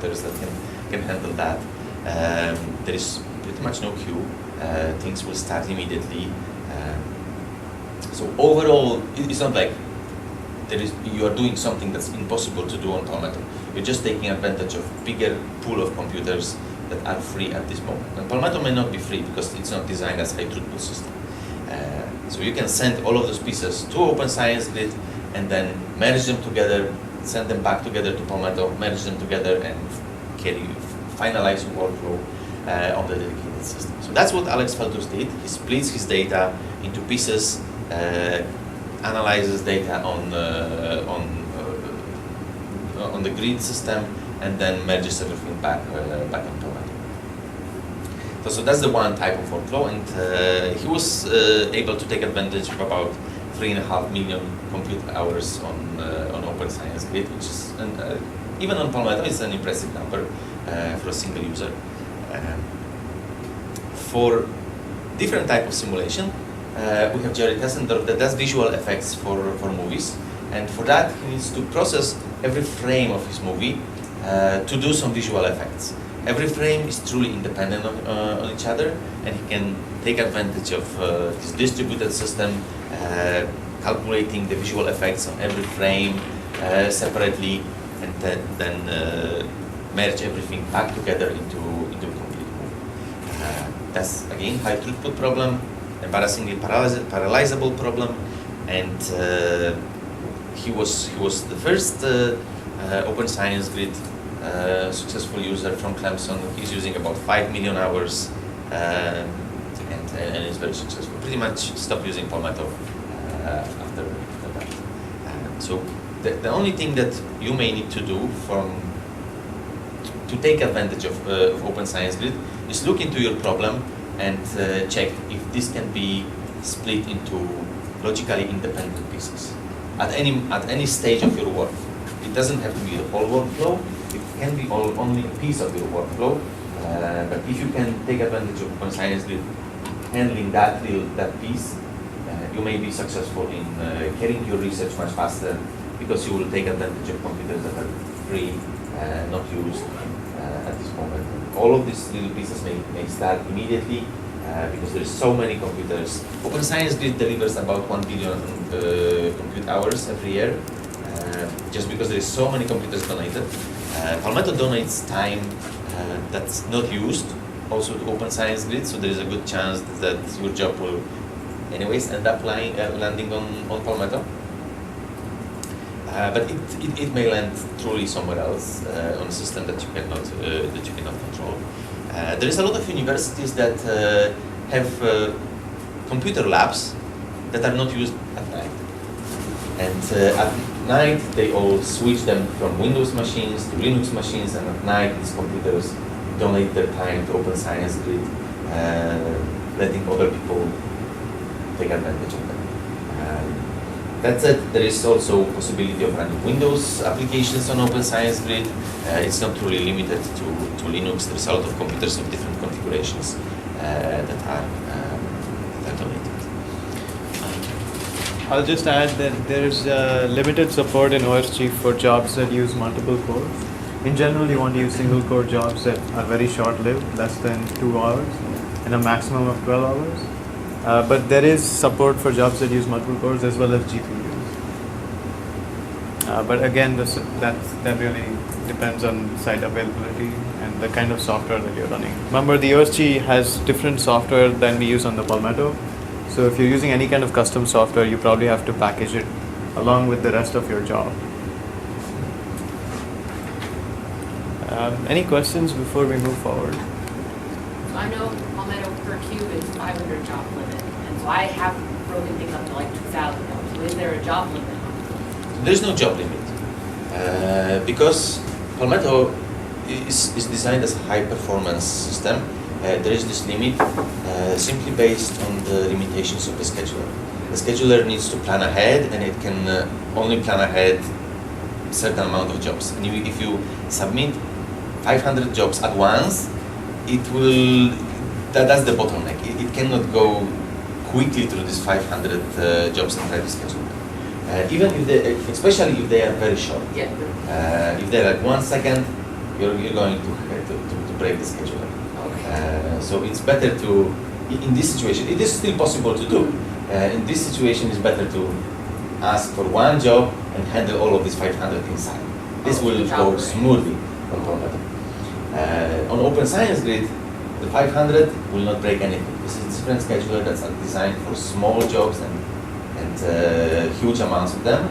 computers that can handle that. There is pretty much no queue. Things will start immediately. So overall, it's not like you are doing something that's impossible to do on Palmetto. You're just taking advantage of bigger pool of computers that are free at this moment. And Palmetto may not be free because it's not designed as a throughput system. So you can send all of those pieces to Open Science Grid and then merge them together, send them back together to Palmetto, merge them together, and finalize your workflow on the dedicated system. So that's what Alex Feltus did. He splits his data into pieces, analyzes data on the grid system, and then merges everything back on Palmetto. So that's the one type of workflow, and he was able to take advantage of about 3.5 million compute hours on Open Science Grid, which is even on Palmetto, it's an impressive number for a single user. For different type of simulation, we have Jerry Tessendorf that does visual effects for movies, and for that he needs to process every frame of his movie to do some visual effects. Every frame is truly independent on each other, and he can take advantage of this distributed system, calculating the visual effects on every frame separately, and then merge everything back together into a complete movie. That's again high throughput problem, embarrassingly parallelizable problem, and he was the first Open Science Grid successful user from Clemson. He's using about 5 million hours, and is very successful. Pretty much stopped using Palmetto after that. So the only thing that you may need to do to take advantage of Open Science Grid is look into your problem and check if this can be split into logically independent pieces at any stage of your work. It doesn't have to be the whole workflow. It can be only a piece of your workflow. But if you can take advantage of Open Science Grid handling that piece, you may be successful in carrying your research much faster, because you will take advantage of computers that are free, not used at this moment. All of these little pieces may start immediately because there is so many computers. Open Science Grid delivers about 1 billion compute hours every year, just because there is so many computers donated. Palmetto donates time that's not used also to Open Science Grid, so there is a good chance that your job will anyways end up landing on Palmetto. But it may land truly somewhere else on a system that you cannot control. There is a lot of universities that have computer labs that are not used at night, and at night they all switch them from Windows machines to Linux machines, and at night these computers donate their time to Open Science Grid, letting other people take advantage of them. That said, there is also possibility of running Windows applications on Open Science Grid. It's not really limited to Linux. There's a lot of computers of different configurations that are donated. I'll just add that there's limited support in OSG for jobs that use multiple cores. In general, you want to use single core jobs that are very short-lived, less than 2 hours, and a maximum of 12 hours. But there is support for jobs that use multiple cores as well as GPUs. But again, that really depends on site availability and the kind of software that you're running. Remember, the OSG has different software than we use on the Palmetto. So if you're using any kind of custom software, you probably have to package it along with the rest of your job. Any questions before we move forward? So I know Palmetto per cube is 500 job limit, and so I have broken things up to like 2,000. So is there a job limit? There's no job limit because Palmetto is designed as a high performance system. There is this limit simply based on the limitations of the scheduler. The scheduler needs to plan ahead, and it can only plan ahead a certain amount of jobs. And if you submit 500 jobs at once, it will. That's the bottleneck. It cannot go quickly through these 500 jobs and try to schedule them. Even if especially if they are very short. Yeah. If they're like 1 second, you're going to break the scheduler. Okay. So it's better to, in this situation, it is still possible to do. In this situation, it's better to ask for one job and handle all of these 500 inside. This will go smoothly on Palmetto. On Open Science Grid, the 500 will not break anything. This is a different scheduler that's designed for small jobs and huge amounts of them.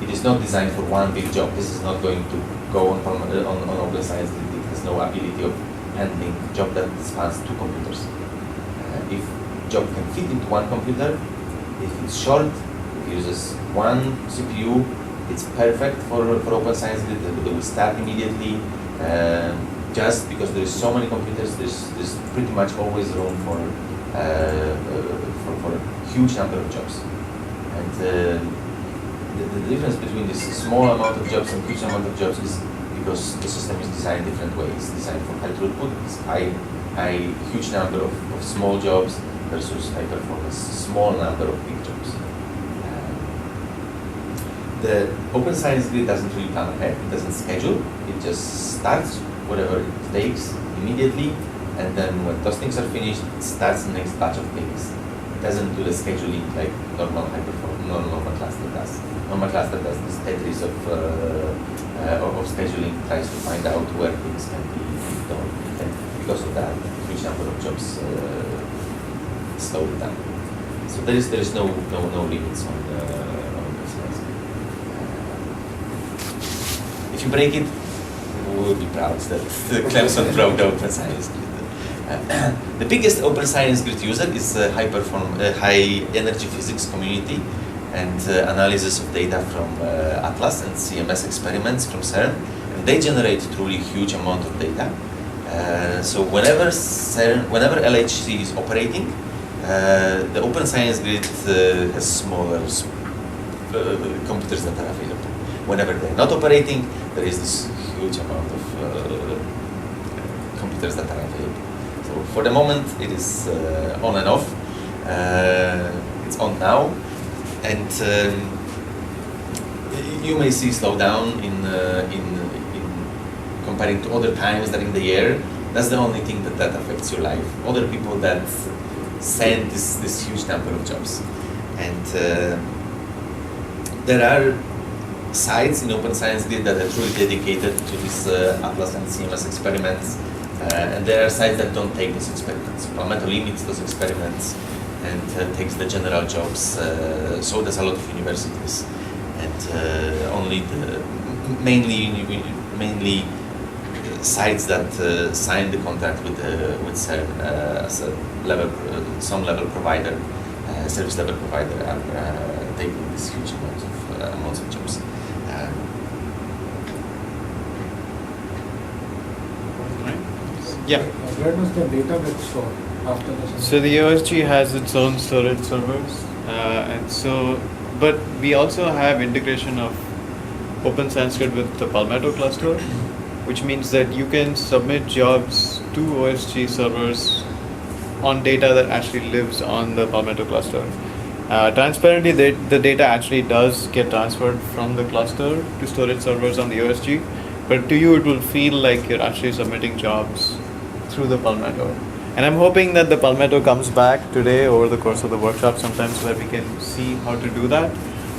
It is not designed for one big job. This is not going to go on Open Science Grid. It has no ability of handling job that spans 2 computers. If job can fit into 1 computer, if it's short, it uses 1 CPU, it's perfect for Open Science Grid. They will start immediately. Just because there is so many computers, there's pretty much always room for a huge number of jobs. And the difference between this small amount of jobs and huge amount of jobs is because the system is designed different ways. It's designed for high throughput, it's huge number of small jobs versus high performance, small number of big jobs. The Open Science Grid doesn't really plan ahead, it doesn't schedule, it just starts whatever it takes immediately, and then when those things are finished, it starts the next batch of things. It doesn't do the scheduling like normal cluster does. Normal cluster does this Tetris of scheduling, tries to find out where things can be done, and because of that, a huge number of jobs slow it down. So there is no limits on Open Science Grid. If you break it, we will be proud that Clemson broke the Open Science Grid. The biggest Open Science Grid user is high energy physics community and analysis of data from Atlas and CMS experiments from CERN. And they generate truly huge amount of data. So whenever LHC is operating, the Open Science Grid has smaller computers that are available. Whenever they're not operating, there is this huge amount of computers that are available. So for the moment, it is on and off. It's on now, and you may see slowdown in comparing to other times during the year. That's the only thing that affects your life. Other people that send this huge number of jobs, and there are sites in Open Science Grid that are truly dedicated to these Atlas and CMS experiments, and there are sites that don't take those experiments. Palmetto limits those experiments and takes the general jobs. So does a lot of universities, and mainly sites that sign the contract with CERN as a some level provider, service level provider, are taking these huge amounts of jobs. Yeah. Where does the data get stored after the? So the OSG has its own storage servers, but we also have integration of Open Science Grid with the Palmetto cluster, which means that you can submit jobs to OSG servers on data that actually lives on the Palmetto cluster. Transparently, the data actually does get transferred from the cluster to storage servers on the OSG, but to you it will feel like you're actually submitting jobs through the Palmetto. And I'm hoping that the Palmetto comes back today over the course of the workshop sometime so that we can see how to do that.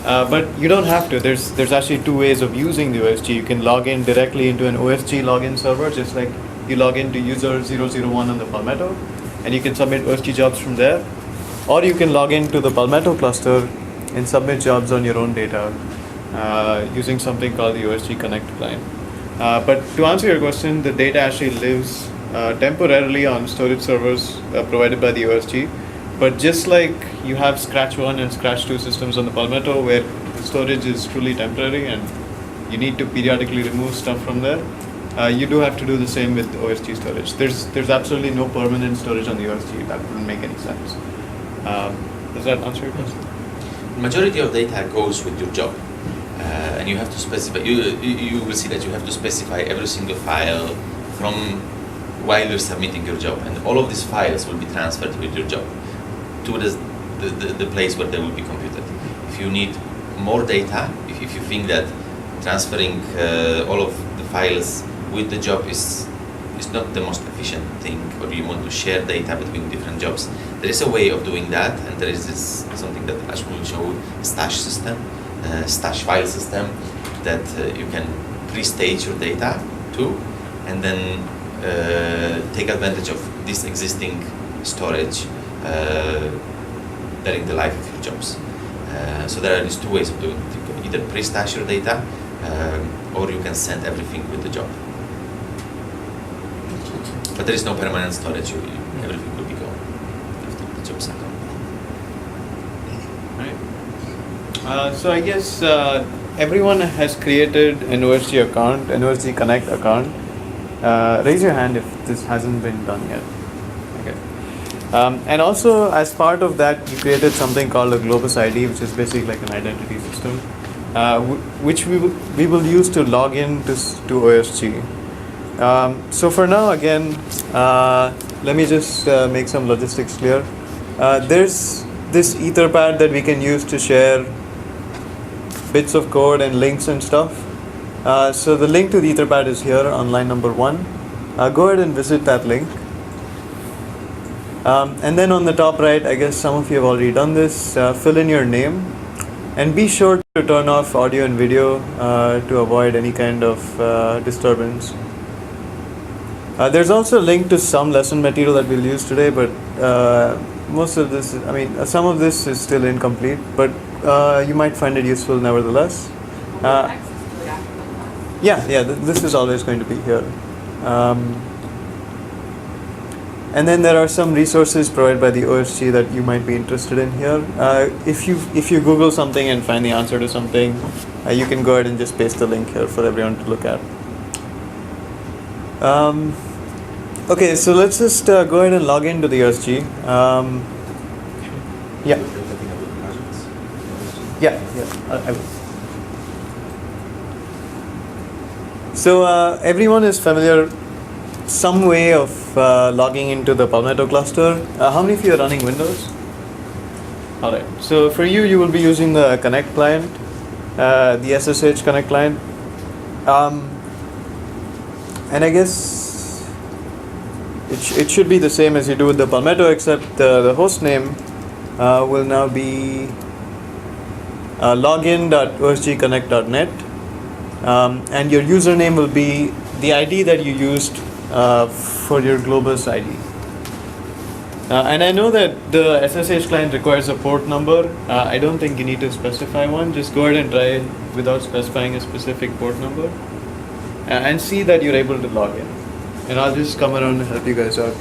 But you don't have to. There's actually 2 ways of using the OSG. You can log in directly into an OSG login server, just like you log into user 001 on the Palmetto, and you can submit OSG jobs from there. Or you can log into the Palmetto cluster and submit jobs on your own data using something called the OSG Connect client. But to answer your question, the data actually lives temporarily on storage servers provided by the OSG. But just like you have Scratch 1 and Scratch 2 systems on the Palmetto where the storage is truly temporary and you need to periodically remove stuff from there, you do have to do the same with OSG storage. There's absolutely no permanent storage on the OSG. That wouldn't make any sense. Does that answer your question? The majority of data goes with your job, and you have to specify. You will see that you have to specify every single file from while you're submitting your job, and all of these files will be transferred with your job to the place where they will be computed. If you need more data, if you think that transferring all of the files with the job is not the most efficient thing, or you want to share data between different jobs. There is a way of doing that, and there is this something that Ash will show, stash system, stash file system, that you can pre-stage your data to, and then take advantage of this existing storage during the life of your jobs. So there are these two ways of doing it. You can either pre-stash your data, or you can send everything with the job. But there is no permanent storage. Everything will be gone after the jobs are gone. Right. So I guess everyone has created an OSG account, an OSG Connect account. Raise your hand if this hasn't been done yet. Okay. And also, as part of that, you created something called a Globus ID, which is basically like an identity system, which we will use to log in to OSG. So for now, again, let me just make some logistics clear. There's this Etherpad that we can use to share bits of code and links and stuff. So the link to the Etherpad is here on line number 1. Go ahead and visit that link. And then on the top right, I guess some of you have already done this, fill in your name, and be sure to turn off audio and video to avoid any kind of disturbance. There's also a link to some lesson material that we'll use today, but most of this, some of this is still incomplete, but you might find it useful nevertheless. This is always going to be here. And then there are some resources provided by the OSG that you might be interested in here. If you Google something and find the answer to something, you can go ahead and just paste the link here for everyone to look at. Okay, so let's just go ahead and log into the OSG. I will. So everyone is familiar some way of logging into the Palmetto cluster. How many of you are running Windows? Alright, so for you, you will be using the Connect client, the SSH Connect client. And I guess it should be the same as you do with the Palmetto, except the host name will now be login.osgconnect.net, and your username will be the ID that you used for your Globus ID. And I know that the SSH client requires a port number. I don't think you need to specify one. Just go ahead and try it without specifying a specific port number, and see that you're able to log in. And I'll just come around and help you guys out.